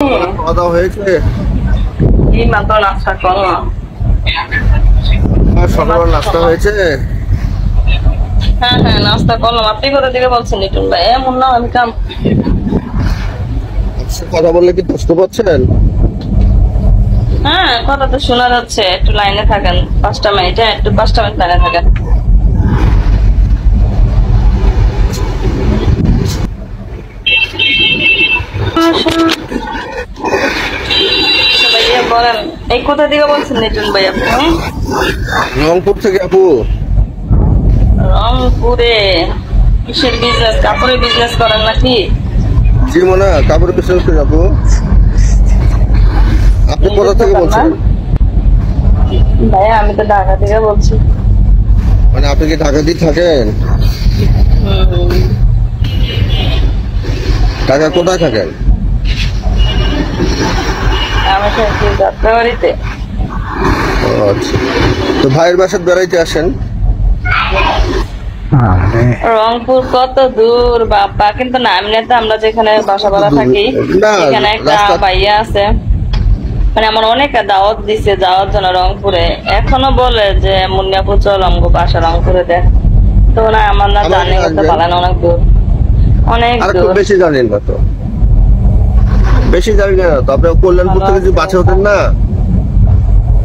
খাওয়া দাওয়া হয়েছে? এই মাত্র নাস্তা করলাম। সকালবেলা নাস্তা হয়েছে? হ্যাঁ হ্যাঁ নাস্তা করলাম। আপনি কোথা থেকে বলছেন লিটন ভাই? এমন না আমি কাম কথা বললে কি বুঝতে পারছেন? হ্যাঁ কথা তো শোনা যাচ্ছে। একটু লাইনে থাকেন 5টা মিনিট। হ্যাঁ একটু 5টা মিনিট লাইনে থাকেন। ভাইয়া বলেন, এই কোথা থেকে বলছেন লিটন ভাই আপনি? রংপুর থেকে আপু। রংপুরে কিসের বিজনেস? কাপড়ের বিজনেস করেন নাকি? জি মনে হয় কাপড় বিজনেস করে আপু। আপনি কোথা থেকে বলছেন? ভাইয়া আমি তো ঢাকা থেকে বলছি। মানে আপনি কি ঢাকাতেই থাকেন? ঢাকা কোথায় থাকেন? আমি থাকি যাত্রাবাড়িতে। ও আচ্ছা, তো ভাইয়ের বাসায় বেড়াইতে আসেন। রংপুর কত দূর বাবা, কিন্তু নাম নিতে আমরা যেখানে বাসা ভাড়া থাকি না, এখানে একটা রাস্তা- ভাইয়া আছে, মানে আমার অনেক দাওয়াত দিছে যাওয়ার জন্য রংপুরে। এখনো বলে যে মুন্নিয়াপুর চল আমগো বাসা রংপুরে দেখ। তো না আমার না আমার জানি করতে আসবেন। পারেন, অনেক দূর অনেক আর একটু দূর। বেশি জানেন না তো, বেশি জানি না তো। আপনি কল্যাণপুর থেকে যদি বাসে ওঠেন না,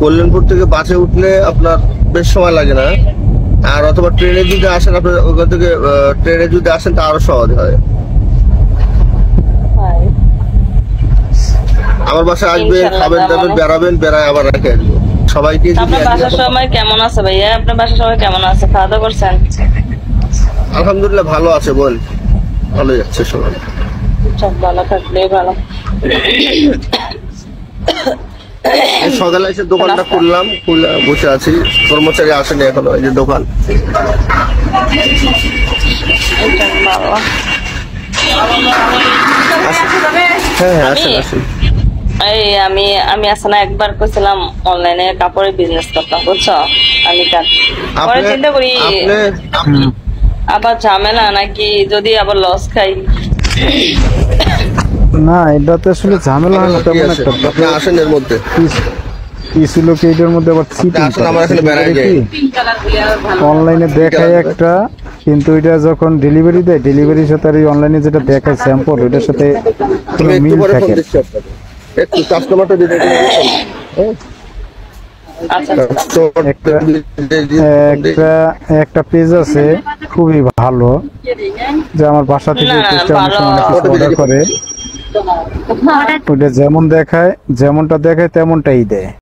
কল্যাণপুর থেকে বাসে উঠলে আপনার বেশ সময় লাগে না। আর অথবা ট্রেনে যদি আসেন, আপনার ওখান থেকে ট্রেনে যদি আসেন তা আরো সহজ হয়। তাই। আমার বাসায় আসবেন, ইনশাআল্লাহ খাবেন দাবেন, তেমন- বেড়াবেন, বেড়ায় আবার রেখে আসবো সবাইকে। যদি আপনার একদিন বাসার আপনার- সবাই কেমন আছে ভাইয়া? আপনার বাসার সবাই কেমন আছে? খাওয়া দাওয়া করছেন? আলহামদুলিল্লাহ ভালো আছে, বল ভালো যাচ্ছে সবাই। সব ভালো থাকলেই ভালো। এই সকালে এসে দোকানটা খুললাম, খুলে বসে আছি। কর্মচারী আসেনি এখনো, এই যে দোকান। ভালো। হ্যাঁ হ্যাঁ, আমি আসেন আসেন। এই আমি আমি আসলে একবার কইছিলাম অনলাইনে কাপড়ের বিজনেস করতাম, বুঝছো? আমি পরে আপনি চিন্তা করি আপনি আবার ঝামেলা নাকি, যদি আবার লস খাই। না, এটাতে আসলে ঝামেলা হয় না কি তেমন আছে? একটা। আপনি আসেন এর মধ্যে। কি ছিল কি এটার মধ্যে আবার চিটিং আসেন, আমার এখানে বেড়ায় যাই। অনলাইনে দেখায় একটা, কিন্তু এটা যখন ডেলিভারি দেয়, ডেলিভারির সাথে আর অনলাইনে যেটা দেখায় স্যাম্পল, ওটার সাথে কোনো আমি একটু মিল পরে ফোন থাকে না। দিচ্ছি আপনাকে। একটু কাস্টমারটা দিতে দিন। আচ্ছা একটা একটা পেজ আছে খুবই ভালো, যে আমার বাসা থেকে না, না, পেজটা অনেক ভালো। সময় অনেক কিছু অর্ডার করে, ওটা যেমন দেখায়, যেমনটা দেখায় তেমনটাই দেয়।